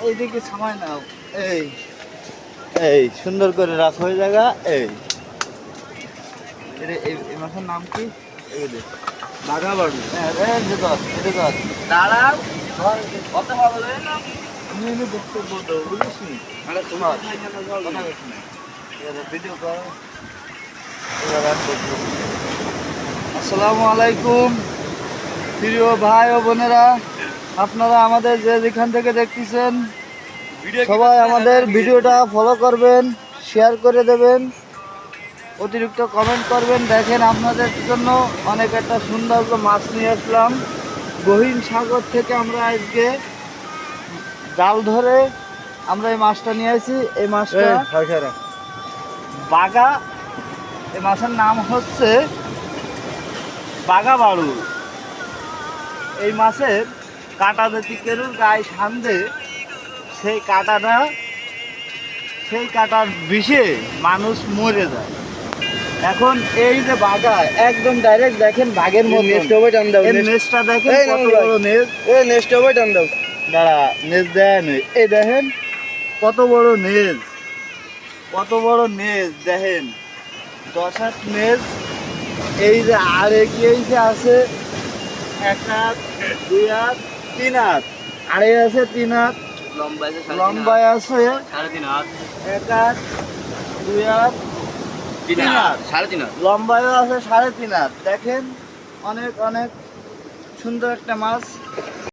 এইদিকে সামাই নাও। এই এই সুন্দর করে রাখো ওই জায়গা। এই এই মাছের নাম কি? এই যে বাঘা বাড়ু। হ্যাঁ এটা ধর দাঁড়াও। কত হবে না? আমি দেখতে বলতো বুঝিস নি? আরে তোমার কথা বলছি না। ভিডিও করো। আসসালামু আলাইকুম প্রিয় ভাই ও বোনেরা, আপনারা আমাদের যে যেখান থেকে দেখতেছেন সবাই আমাদের ভিডিওটা ফলো করবেন, শেয়ার করে দেবেন, অতিরিক্ত কমেন্ট করবেন। দেখেন আপনাদের জন্য অনেক একটা সুন্দর মাছ নিয়ে আসলাম গহীন সাগর থেকে। আমরা আজকে জাল ধরে আমরা এই মাছটা নিয়ে আসি। এই মাছটা বাঘা, এই মাছের নাম হচ্ছে বাঘা বাড়ু। এই মাছের কাঁটা যদি কেরুর গায়ে সামনে সেই কাঁটার বিষে মানুষ মরে যায়। এখন এই যে বাঘা একদম ডাইরেক্ট দেখেন বাঘের মতো। নেজটা দেখেন কত বড় নেজ। দাঁড়া, নেজ দেয় নই। এই দেখেন কত বড় নেজ, কত বড় নেজ দেখেন, 10 হাত নেজ। এই যে আর এই যে আছে 1 হাত, 2 হাত, 3 হাত, আর এই আছে 3 হাত লম্বায় আছে 3.5 হাত, 1 হাত, 2 হাত, 3 হাত, 3.5 হাত লম্বায়ও আছে 3.5 হাত। দেখেন অনেক অনেক সুন্দর একটা মাছ।